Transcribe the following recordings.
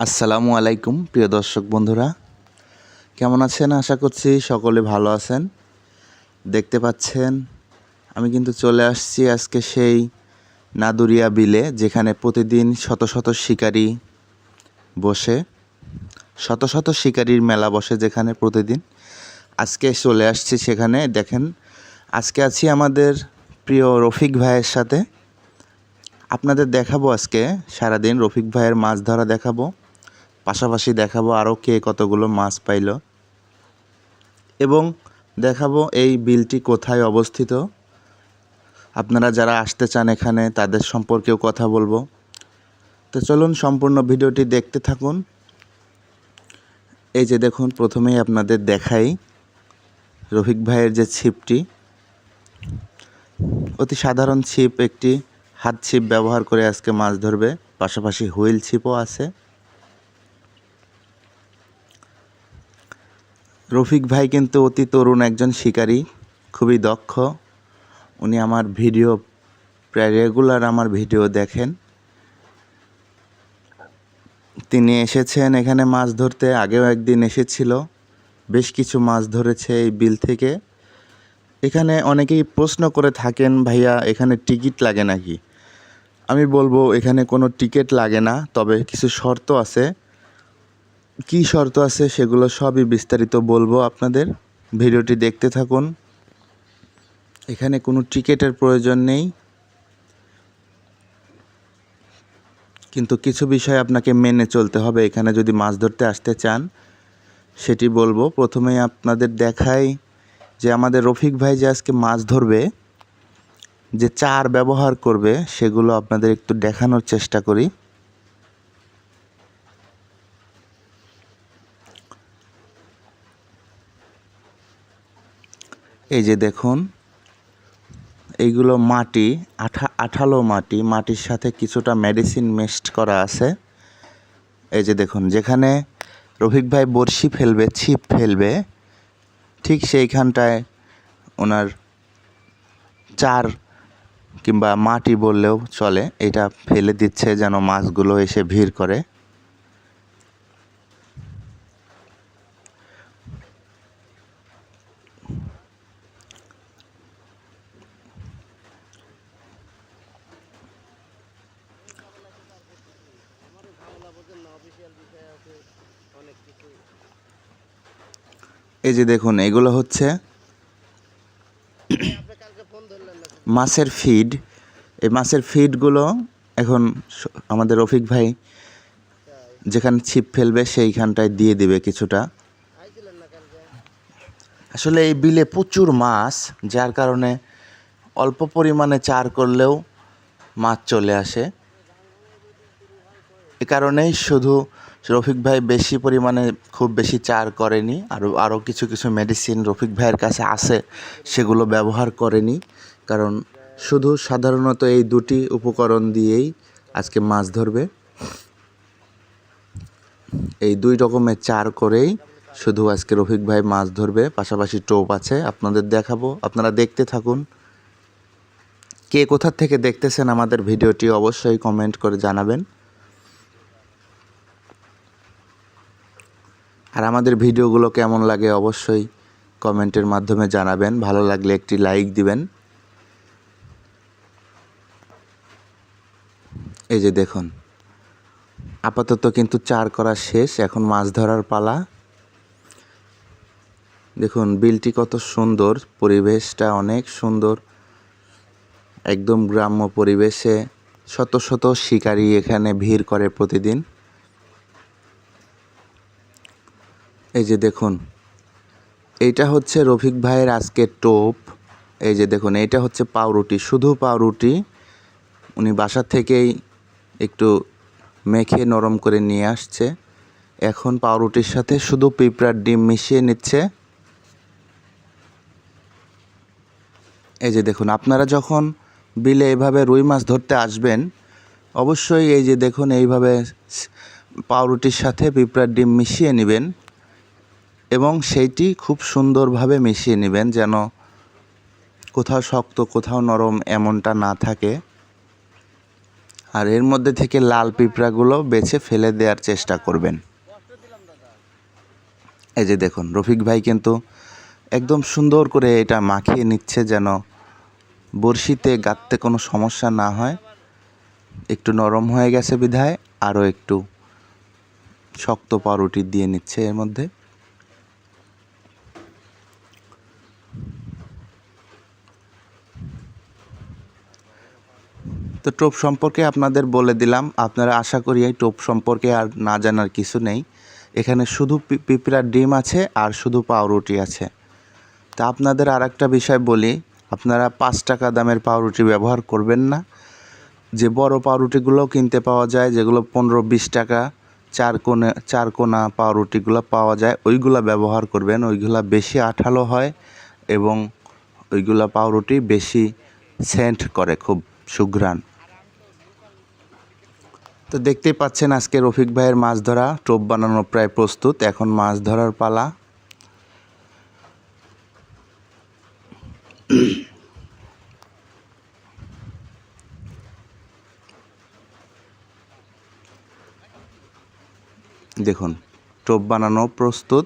আসসালামু আলাইকুম প্রিয় দর্শক বন্ধুরা, কেমন আছেন? আশা করছি সকলে ভালো আছেন। দেখতে পাচ্ছেন আমি কিন্তু চলে আসছি আজকে সেই নাদুরিয়া বিলে, যেখানে প্রতিদিন শত শত শিকারী বসে, শত শত শিকারীর মেলা বসে যেখানে প্রতিদিন। আজকে চলে আসছি সেখানে। দেখেন, আজকে আছি আমাদের প্রিয় রফিক ভাইয়ের সাথে। আপনাদের দেখাবো আজকে সারাদিন রফিক ভাইয়ের মাছ ধরা দেখাবো, পাশাপাশি দেখাবো আরও কে কতগুলো মাছ পাইল, এবং দেখাবো এই বিলটি কোথায় অবস্থিত। আপনারা যারা আসতে চান এখানে তাদের সম্পর্কেও কথা বলবো। তো চলুন সম্পূর্ণ ভিডিওটি দেখতে থাকুন। এই যে দেখুন, প্রথমেই আপনাদের দেখাই রফিক ভাইয়ের যে ছিপটি, অতি সাধারণ ছিপ, একটি হাত ছিপ ব্যবহার করে আজকে মাছ ধরবে, পাশাপাশি হুইল ছিপও আছে। রফিক ভাই কিন্তু অতি তরুণ একজন শিকারী, খুবই দক্ষ। উনি আমার ভিডিও প্রায় রেগুলার আমার ভিডিও দেখেন। তিনি এসেছেন এখানে মাছ ধরতে, আগেও একদিন এসেছিল, বেশ কিছু মাছ ধরেছে এই বিল থেকে। এখানে অনেকেই প্রশ্ন করে থাকেন, ভাইয়া এখানে টিকিট লাগে নাকি? আমি বলবো এখানে কোনো টিকিট লাগে না, তবে কিছু শর্ত আছে। কি শর্ত আছে সেগুলো সবই বিস্তারিত বলবো আপনাদের, ভিডিওটি দেখতে থাকুন। এখানে কোনো টিকিটের প্রয়োজন নেই, কিন্তু কিছু বিষয় আপনাকে মেনে চলতে হবে এখানে যদি মাছ ধরতে আসতে চান, সেটি বলবো। প্রথমেই আপনাদের দেখাই যে আমাদের রফিক ভাই যে আজকে মাছ ধরবে, যে চার ব্যবহার করবে, সেগুলো আপনাদের একটু দেখানোর চেষ্টা করি। এই যে দেখুন, এইগুলো মাটি, আঠালো মাটি, মাটির সাথে কিছুটা মেডিসিন মিক্সড করা আছে। এই যে দেখুন, যেখানে রফিক ভাই বড়শি ফেলবে, ছিপ ফেলবে, ঠিক সেইখানটায় ওনার চার কিংবা মাটি বললেও চলে, এটা ফেলে দিচ্ছে যেন মাছগুলো এসে ভিড় করে। এই যে দেখুন, এগুলো হচ্ছে মাছের ফিড। এই মাছের ফিডগুলো এখন আমাদের রফিক ভাই যেখানে ছিপ ফেলবে সেইখানটায় দিয়ে দিবে কিছুটা। আসলে এই বিলে প্রচুর মাছ, যার কারণে অল্প পরিমাণে চার করলেও মাছ চলে আসে। এ কারণেই শুধু রফিক ভাই বেশি পরিমাণে খুব বেশি চার করেনি, আরও কিছু কিছু মেডিসিন রফিক ভাইয়ের কাছে আছে, সেগুলো ব্যবহার করেনি। কারণ শুধু সাধারণত এই দুটি উপকরণ দিয়েই আজকে মাছ ধরবে। এই দুই রকমের চার করেই শুধু আজকে রফিক ভাই মাছ ধরবে, পাশাপাশি টোপ আছে, আপনাদের দেখাবো, আপনারা দেখতে থাকুন। কে কোথা থেকে দেখতেছেন আমাদের ভিডিওটি অবশ্যই কমেন্ট করে জানাবেন। আর আমাদের ভিডিওগুলো কেমন লাগে অবশ্যই কমেন্টের মাধ্যমে জানাবেন, ভালো লাগলে একটি লাইক দিবেন। এই যে দেখুন, আপাতত কিন্তু চার করা শেষ, এখন মাছ ধরার পালা। দেখুন বিলটি কত সুন্দর, পরিবেশটা অনেক সুন্দর, একদম গ্রাম্য পরিবেশে। শত শত শিকারী এখানে ভিড় করে প্রতিদিন। এই যে দেখুন, এইটা হচ্ছে রফিক ভাইয়ের আজকের টোপ। এই যে দেখুন, এইটা হচ্ছে পাউরুটি, শুধু পাউরুটি। উনি বাসা থেকেই একটু মেখে নরম করে নিয়ে আসছে। এখন পাউরুটির সাথে শুধু পিঁপড়ার ডিম মিশিয়ে নিচ্ছে। এই যে দেখুন, আপনারা যখন বিলে এভাবে রুই মাছ ধরতে আসবেন, অবশ্যই এই যে দেখুন এইভাবে পাউরুটির সাথে পিঁপড়ার ডিম মিশিয়ে নেবেন, এবং সেইটি খুব সুন্দরভাবে মিশিয়ে নেবেন যেন কোথাও শক্ত কোথাও নরম এমনটা না থাকে। আর এর মধ্যে থেকে লাল পিঁপড়াগুলো বেছে ফেলে দেওয়ার চেষ্টা করবেন। এই যে দেখুন রফিক ভাই কিন্তু একদম সুন্দর করে এটা মাখিয়ে নিচ্ছে যেন বড়শিতে গাঁথতে কোনো সমস্যা না হয়। একটু নরম হয়ে গেছে বিধায় আরও একটু শক্ত পাউরুটি দিয়ে নিচ্ছে এর মধ্যে। তো টোপ সম্পর্কে আপনাদের বলে দিলাম, আপনারা আশা করি এই টোপ সম্পর্কে আর না জানার কিছু নেই। এখানে শুধু পিঁপড়ার ডিম আছে আর শুধু পাউরুটি আছে। তা আপনাদের আর একটা বিষয় বলি, আপনারা 5 টাকা দামের পাউরুটি ব্যবহার করবেন না। যে বড় পাউরুটিগুলো কিনতে পাওয়া যায়, যেগুলো 15-20 টাকা চার কোনা পাউরুটিগুলো পাওয়া যায়, ওইগুলা ব্যবহার করবেন। ওইগুলা বেশি আঠালো হয় এবং ওইগুলা পাউরুটি বেশি সেন্ট করে, খুব সুঘ্রাণ। তো দেখতেই পাচ্ছেন আজকে রফিক ভাইয়ের মাছ ধরা টোপ বানানো প্রায় প্রস্তুত। এখন মাছ ধরার পালা। দেখুন টোপ বানানো প্রস্তুত।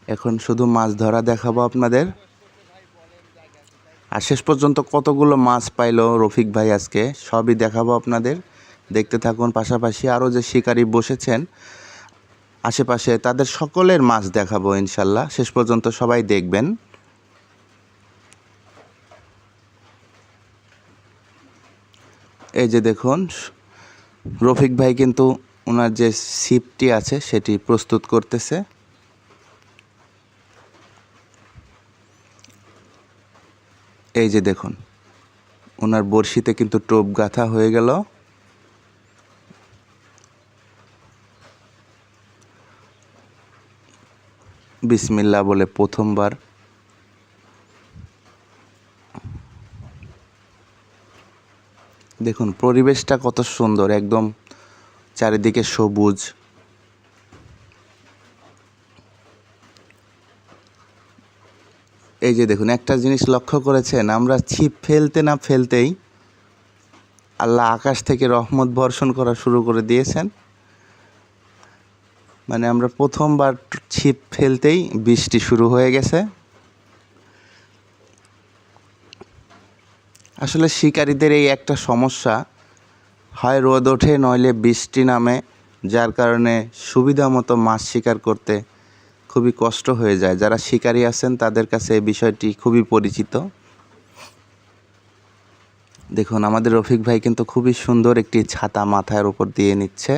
এখন শুধু মাছ ধরা দেখাবো আপনাদের। আর শেষ পর্যন্ত কতগুলো মাছ পাইলো রফিক ভাই আজকে সবই দেখাবো আপনাদের। দেখতে থাকুন। পাশাপাশি আরও যে শিকারী বসেছেন আশেপাশে তাদের সকলের মাছ দেখাবো ইনশাল্লাহ। শেষ পর্যন্ত সবাই দেখবেন। এই যে দেখুন রফিক ভাই কিন্তু ওনার যে ছিপটি আছে সেটি প্রস্তুত করতেছে। এই যে দেখুন ওনার বড়শিতে কিন্তু টোপ গাঁথা হয়ে গেল। বিসমিল্লাহ বলে প্রথমবার দেখুন পরিবেশটা কত সুন্দর, একদম চারিদিকে সবুজ। এই যে দেখুন একটা জিনিস লক্ষ্য করেছেন, আমরা ছিপ ফেলতে না ফেলতেই আল্লাহ আকাশ থেকে রহমত বর্ষণ করা শুরু করে দিয়েছেন। মানে আমরা প্রথমবার ছিপ ফেলতেই বৃষ্টি শুরু হয়ে গেছে। আসলে শিকারীদের এই একটা সমস্যা, হয় রোদ ওঠে নইলে বৃষ্টি নামে, যার কারণে সুবিধা মতো মাছ শিকার করতে খুবই কষ্ট হয়ে যায়। যারা শিকারী আছেন তাদের কাছে এই বিষয়টি খুবই পরিচিত। দেখুন আমাদের রফিক ভাই কিন্তু খুবই সুন্দর একটি ছাতা মাথার উপর দিয়ে নিচ্ছে।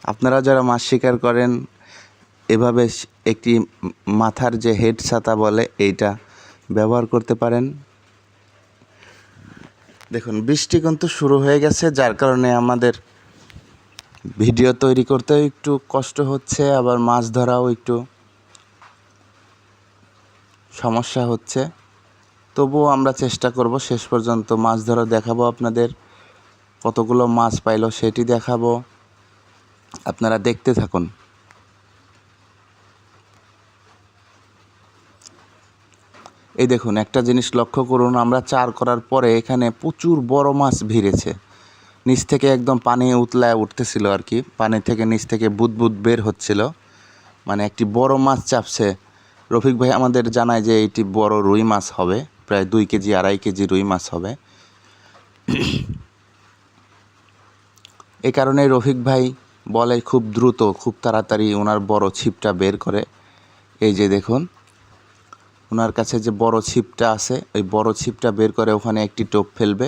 আপনারা যারা মাছ শিকার করেন এভাবে একটি মাথার যে হেড ছাতা বলে এইটা ব্যবহার করতে পারেন। দেখুন বৃষ্টি কিন্তু শুরু হয়ে গেছে, যার কারণে আমাদের ভিডিও তৈরি করতেও একটু কষ্ট হচ্ছে, আবার মাছ ধরাও একটু সমস্যা হচ্ছে। তবুও আমরা চেষ্টা করব শেষ পর্যন্ত মাছ ধরা দেখাবো আপনাদের। কতগুলো মাছ পাইলো সেটি দেখাবো, আপনারা দেখতে থাকুন। এই দেখুন একটা জিনিস লক্ষ্য করুন, আমরা চার করার পরে এখানে প্রচুর বড় মাছ ভিড়েছে। নিচ থেকে একদম পানি উতলায় উঠতেছিল আর কি, পানি থেকে নিচ থেকে বুদবুদ বের হচ্ছিল, মানে একটি বড় মাছ চাপছে। রফিক ভাই আমাদের জানায় যে এইটি বড় রুই মাছ হবে, প্রায় 2 কেজি 2.5 কেজি রুই মাছ হবে। এই কারণে রফিক ভাই বলে খুব দ্রুত খুব তাড়াতাড়ি ওনার বড় ছিপটা বের করে। এই যে দেখুন ওনার কাছে যে বড় ছিপটা আছে ওই বড় ছিপটা বের করে ওখানে একটি টোপ ফেলবে।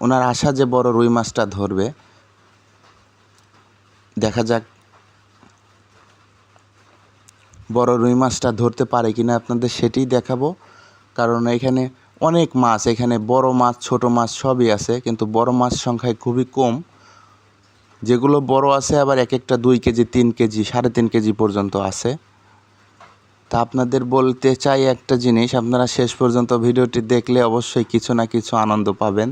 ওনার আশা যে বড় রুই মাছটা ধরবে। দেখা যাক বড় রুই মাছটা ধরতে পারে কিনা, আপনাদের সেটিই দেখাবো। কারণ এখানে অনেক মাছ, এখানে বড় মাছ ছোট মাছ সবই আছে, কিন্তু বড় মাছ সংখ্যায় খুবই কম। যেগুলো বড় আছে আবার এক একটা 2 কেজি 3 কেজি 3.5 কেজি পর্যন্ত আছে। তা আপনাদের বলতে চাই একটা জিনিস, আপনারা শেষ পর্যন্ত ভিডিওটি দেখলে অবশ্যই কিছু না কিছু আনন্দ পাবেন।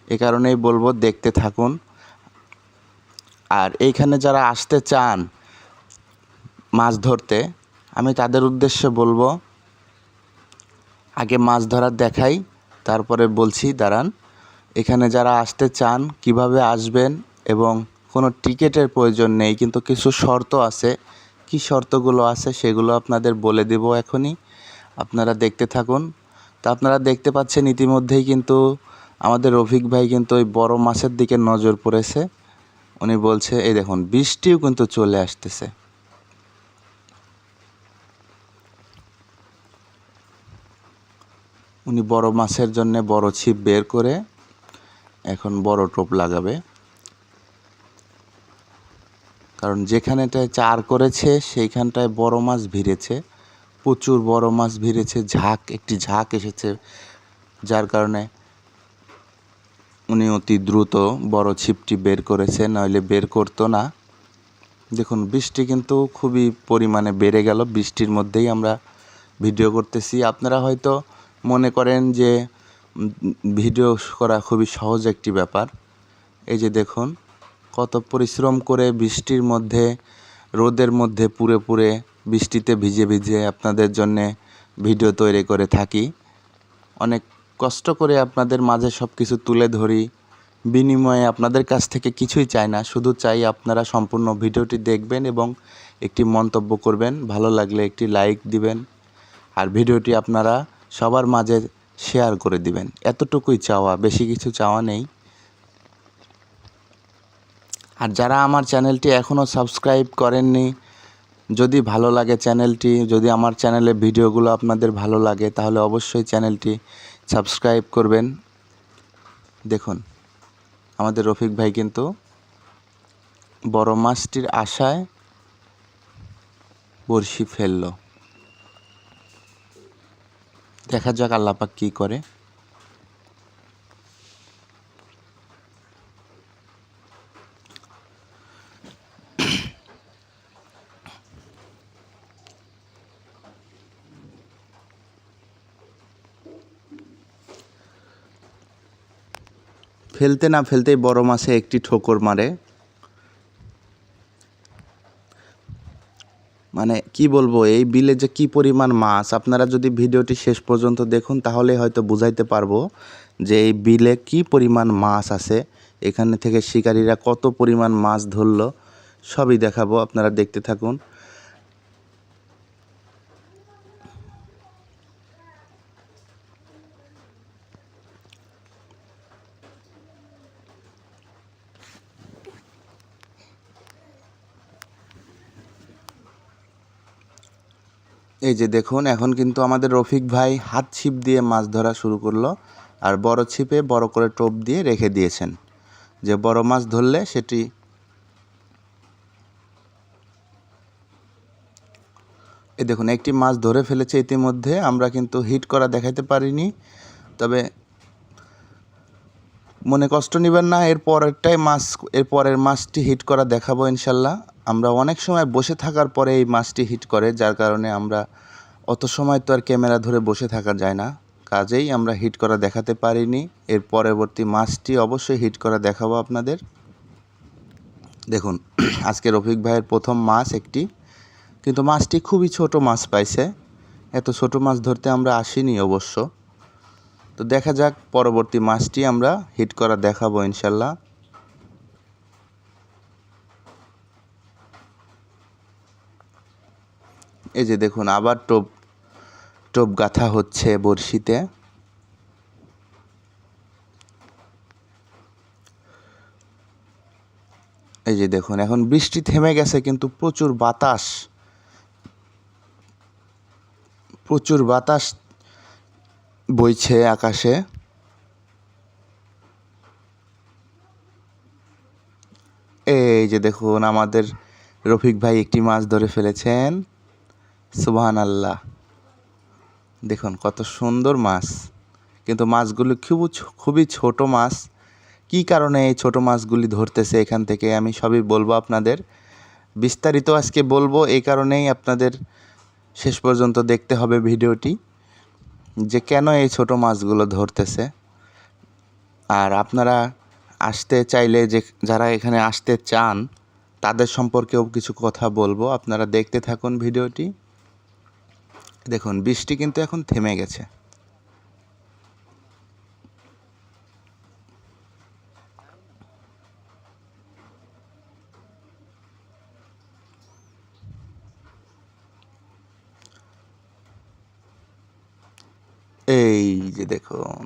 এ কারণেই বলবো দেখতে থাকুন। আর এইখানে যারা আসতে চান মাছ ধরতে, আমি তাদের উদ্দেশ্যে বলবো আগে মাছ ধরার দেখাই, তারপরে বলছি দাঁড়ান। এখানে যারা আসতে চান কিভাবে আসবেন, এবং কোনো টিকিটের প্রয়োজন নেই, কিন্তু কিছু শর্ত আছে। কি শর্তগুলো আছে সেগুলো আপনাদের বলে দেব এখনই, আপনারা দেখতে থাকুন। তো আপনারা দেখতে পাচ্ছেন ইতিমধ্যেই কিন্তু আমাদের রফিক ভাই কিন্তু ওই বড় মাছের দিকে নজর পড়েছে। উনি বলছে এই দেখুন বৃষ্টিও কিন্তু চলে আসতেছে। উনি বড় মাছের জন্য বড় ছিপ বের করে এখন বড় টোপ লাগাবে, কারণ যেখানেটায় চার করেছে সেইখানটায় বড় মাছ ভিড়েছে, প্রচুর বড় মাছ ভিড়েছে, একটি ঝাঁক এসেছে, যার কারণে উনি অতি দ্রুত বড় ছিপটি বের করেছে, নইলে বের করতো না। দেখুন বৃষ্টি কিন্তু খুবই পরিমাণে বেড়ে গেল, বৃষ্টির মধ্যেই আমরা ভিডিও করতেছি। আপনারা হয়তো মনে করেন যে ভিডিও করা খুবই সহজ একটি ব্যাপার। এই যে দেখুন কত পরিশ্রম করে বৃষ্টির মধ্যে, রোদের মধ্যে পুড়ে বৃষ্টিতে ভিজে ভিজে আপনাদের জন্যে ভিডিও তৈরি করে থাকি। অনেক কষ্ট করে আপনাদের মাঝে সব কিছু তুলে ধরি, বিনিময়ে আপনাদের কাছ থেকে কিছুই চাই না, শুধু চাই আপনারা সম্পূর্ণ ভিডিওটি দেখবেন এবং একটি মন্তব্য করবেন, ভালো লাগলে একটি লাইক দিবেন, আর ভিডিওটি আপনারা সবার মাঝে শেয়ার করে দিবেন। এতটুকুই চাওয়া, বেশি কিছু চাওয়া নেই। আর যারা আমার চ্যানেলটি এখনও সাবস্ক্রাইব করেননি, যদি ভালো লাগে চ্যানেলটি, যদি আমার চ্যানেলের ভিডিওগুলো আপনাদের ভালো লাগে, তাহলে অবশ্যই চ্যানেলটি সাবস্ক্রাইব করবেন। দেখুন আমাদের রফিক ভাই কিন্তু বড় মাছটির আশায় বড়শি ফেলল। দেখা যাক আল্লাহ পাক কী করে। ফেলতে না ফেলতেই বড় মাছে একটি ঠোকর মারে। মানে কি বলবো, এই বিলে যে কি পরিমাণ মাছ, আপনারা যদি ভিডিওটি শেষ পর্যন্ত দেখুন তাহলে হয়তো বুঝাইতে পারবো যে এই বিলে কি পরিমাণ মাছ আছে, এখানে থেকে শিকারীরা কত পরিমাণ মাছ ধরলো, সবই দেখাবো, আপনারা দেখতে থাকুন। এই যে দেখুন এখন কিন্তু আমাদের রফিক ভাই হাত ছিপ দিয়ে মাছ ধরা শুরু করলো, আর বড় ছিপে বড় করে টোপ দিয়ে রেখে দিয়েছেন, যে বড় মাছ ধরলে সেটি। এই দেখুন একটি মাছ ধরে ফেলেছে ইতিমধ্যে, আমরা কিন্তু হিট করা দেখাতে পারিনি, তবে মনে কষ্ট নেবেন না, এরপরের মাছটি হিট করা দেখাবো ইনশাল্লাহ। আমরা অনেক সময় বসে থাকার পরে এই মাছটি হিট করে, যার কারণে আমরা অত সময় তো আর ক্যামেরা ধরে বসে থাকা যায় না, কাজেই আমরা হিট করা দেখাতে পারিনি। এর পরবর্তী মাছটি অবশ্যই হিট করা দেখাবো আপনাদের। দেখুন আজকে রফিক ভাইয়ের প্রথম মাছ একটি, কিন্তু মাছটি খুবই ছোট মাছ পাইছে, এত ছোট মাছ ধরতে আমরা আসিনি অবশ্য। তো দেখা যাক পরবর্তী মাছটি আমরা হিট করা দেখাবো ইনশাল্লাহ। এই যে দেখুন আবার টোপ গাঁথা হচ্ছে বড়শিতে। এই যে দেখুন এখন বৃষ্টি থেমে গেছে, কিন্তু প্রচুর বাতাস বইছে আকাশে। এই যে দেখুন আমাদের রফিক ভাই একটি মাছ ধরে ফেলেছেন, সুবহানাল্লাহ। দেখুন কত সুন্দর মাছ, কিন্তু মাছগুলি খুবই ছোট মাছ। কি কারণে এই ছোট মাছগুলি ধরতেছে এখান থেকে আমি সবই বলবো আপনাদের, বিস্তারিত আজকে বলবো, এই কারণেই আপনাদের শেষ পর্যন্ত দেখতে হবে ভিডিওটি, যে কেন এই ছোট মাছগুলো ধরতেছে। আর আপনারা আসতে চাইলে, যে যারা এখানে আসতে চান তাদের সম্পর্কেও কিছু কথা বলবো, আপনারা দেখতে থাকুন ভিডিওটি। দেখুন বৃষ্টি কিন্তু এখন থেমে গেছে। এই যে দেখুন,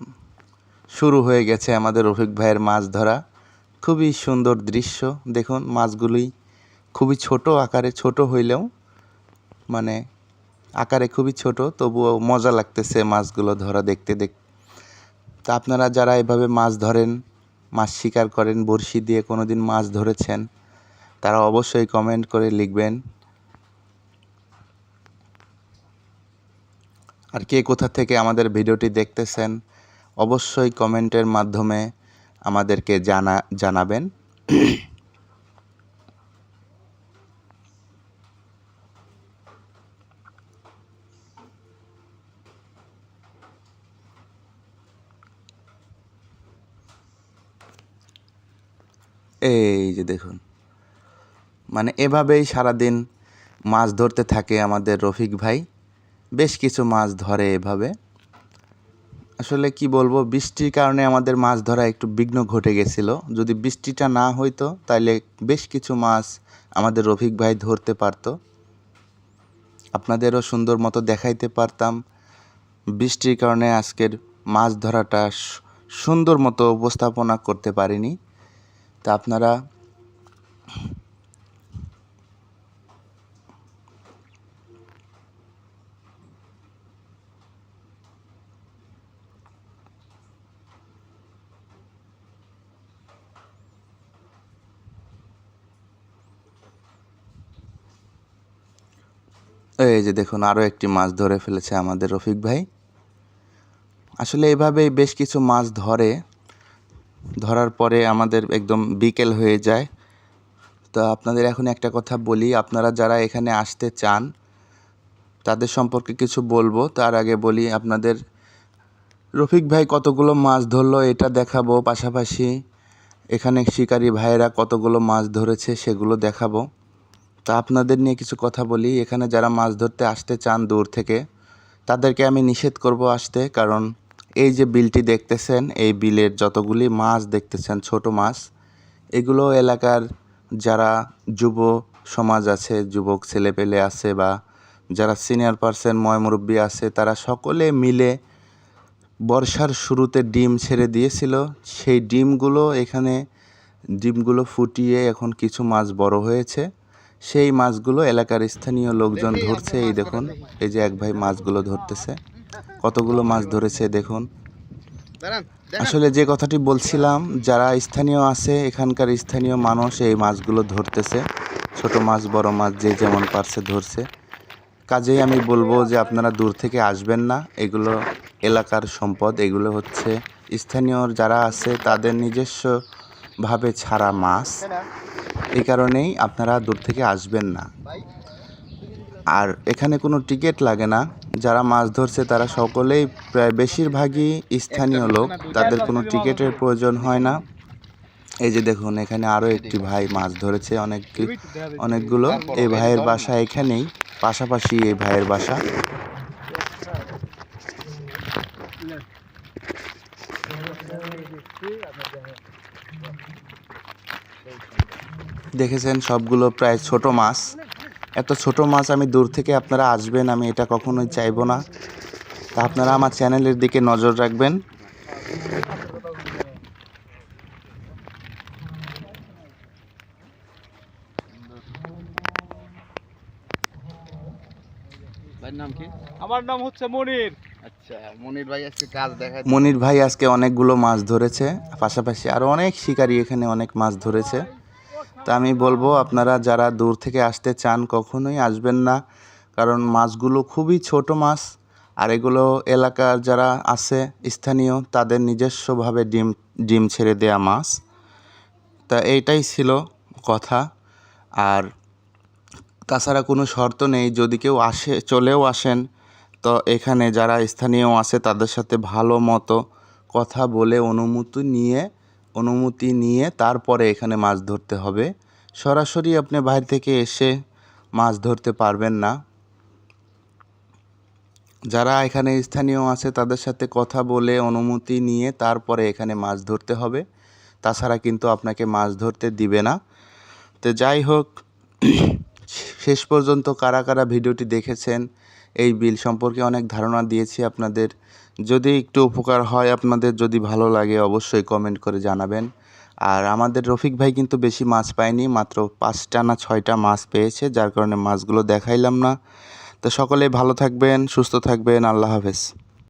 শুরু হয়ে গেছে আমাদের রফিক ভাইয়ের মাছ ধরা। খুবই সুন্দর দৃশ্য। দেখুন মাছগুলি খুবই ছোট আকারে, ছোট হইলেও মানে আকারে খুবই ছোট, তবুও মজা লাগতেছে মাছগুলো ধরা দেখতে। তা আপনারা যারা এভাবে মাছ ধরেন, মাছ শিকার করেন, বড়শি দিয়ে কোনোদিন মাছ ধরেছেন, তারা অবশ্যই কমেন্ট করে লিখবেন। আর কে কোথা থেকে আমাদের ভিডিওটি দেখতেছেন অবশ্যই কমেন্টের মাধ্যমে আমাদেরকে জানাবেন। এই যে দেখুন, মানে এভাবেই সারাদিন মাছ ধরতে থাকে আমাদের রফিক ভাই। বেশ কিছু মাছ ধরে এভাবে। আসলে কি বলবো, বৃষ্টির কারণে আমাদের মাছ ধরা একটু বিঘ্ন ঘটে গেছিল। যদি বৃষ্টিটা না হইতো তাহলে বেশ কিছু মাছ আমাদের রফিক ভাই ধরতে পারতো, আপনাদেরও সুন্দর মতো দেখাইতে পারতাম। বৃষ্টির কারণে আজকের মাছ ধরাটা সুন্দর মতো উপস্থাপনা করতে পারিনি। তা আপনারা এই যে দেখুন, আরও একটি মাছ ধরে ফেলেছে আমাদের রফিক ভাই। আসলে এভাবেই বেশ কিছু মাছ ধরার পরে আমাদের একদম বিকেল হয়ে যায়। তো আপনাদের এখন একটা কথা বলি, আপনারা যারা এখানে আসতে চান তাদের সম্পর্কে কিছু বলবো। তার আগে বলি, আপনাদের রফিক ভাই কতগুলো মাছ ধরলো এটা দেখাবো, পাশাপাশি এখানে শিকারী ভাইয়েরা কতগুলো মাছ ধরেছে সেগুলো দেখাবো। তা আপনাদের নিয়ে কিছু কথা বলি। এখানে যারা মাছ ধরতে আসতে চান দূর থেকে, তাদেরকে আমি নিষেধ করব আসতে। কারণ এই যে বিলটি দেখতেছেন, এই বিলের যতগুলি মাছ দেখতেছেন ছোট মাছ, এগুলো এলাকার যারা যুব সমাজ আছে, যুবক ছেলেপেলে আছে, বা যারা সিনিয়র পার্সন ময়মুরব্বী আছে, তারা সকলে মিলে বর্ষার শুরুতে ডিম ছেড়ে দিয়েছিল। সেই ডিমগুলো ফুটিয়ে এখন কিছু মাছ বড় হয়েছে। সেই মাছগুলো এলাকার স্থানীয় লোকজন ধরছে। এই দেখুন, এই যে এক ভাই মাছগুলো ধরতেছে, কতগুলো মাছ ধরেছে দেখুন। আসলে যে কথাটি বলছিলাম, যারা স্থানীয় আছে, এখানকার স্থানীয় মানুষ এই মাছগুলো ধরতেছে। ছোট মাছ বড় মাছ যে যেমন পারছে ধরছে। কাজেই আমি বলবো যে আপনারা দূর থেকে আসবেন না। এগুলো এলাকার সম্পদ, এগুলো হচ্ছে স্থানীয় যারা আছে তাদের নিজস্বভাবে ছাড়া মাছ। এই কারণেই আপনারা দূর থেকে আসবেন না। আর এখানে কোনো টিকিট লাগে না। যারা মাছ ধরছে তারা সকলেই প্রায় বেশিরভাগই স্থানীয় লোক, তাদের কোনো টিকিটের প্রয়োজন হয় না। এই যে দেখুন, এখানে আরও একটি ভাই মাছ ধরেছে অনেকগুলো। এই ভাইয়ের বাসা এখানেই, পাশাপাশি এই ভাইয়ের বাসা। দেখেছেন সবগুলো প্রায় ছোট মাছ। এত ছোট মাছ আমি দূর থেকে আপনারা আসবেন, আমি এটা কখনোই চাইবো না। তা আপনারা আমার চ্যানেলের দিকে নজর রাখবেন। ভাইয়ের নাম কি? আমার নাম হচ্ছে মনির। আচ্ছা, মনির ভাই আজকে কাজ দেখায়। মনির ভাই আজকে অনেকগুলো মাছ ধরেছে, পাশাপাশি আরও অনেক শিকারী এখানে অনেক মাছ ধরেছে। তা আমি বলবো, আপনারা যারা দূর থেকে আসতে চান কখনোই আসবেন না। কারণ মাছগুলো খুবই ছোট মাছ, আর এগুলো এলাকার যারা আছে স্থানীয় তাদের নিজস্বভাবে ডিম ছেড়ে দেয়া মাছ। তা এইটাই ছিল কথা। আর তাছাড়া কোনো শর্ত নেই, যদি কেউ চলেও আসেন, তো এখানে যারা স্থানীয় আছে তাদের সাথে ভালো মতো কথা বলে অনুমতি নিয়ে তারপরে এখানে মাছ ধরতে হবে। সরাসরি আপনি বাইরে থেকে এসে মাছ ধরতে পারবেন না। যারা এখানে স্থানীয় আছে তাদের সাথে কথা বলে অনুমতি নিয়ে তারপরে এখানে মাছ ধরতে হবে, তাছাড়া কিন্তু আপনাকে মাছ ধরতে দিবে না। তো যাই হোক, শেষ পর্যন্ত কারা কারা ভিডিওটি দেখেছেন এই বিল সম্পর্কে অনেক ধারণা দিয়েছি আপনাদের। যদি একটু উপকার হয় আপনাদের, যদি ভালো লাগে অবশ্যই কমেন্ট করে জানাবেন। আর আমাদের রফিক ভাই কিন্তু বেশি মাছ পায়নি, মাত্র 5টা না 6টা মাছ পেয়েছে, যার কারণে মাছগুলো দেখাইলাম না। তো সকলেই ভালো থাকবেন, সুস্থ থাকবেন, আল্লাহ হাফেজ।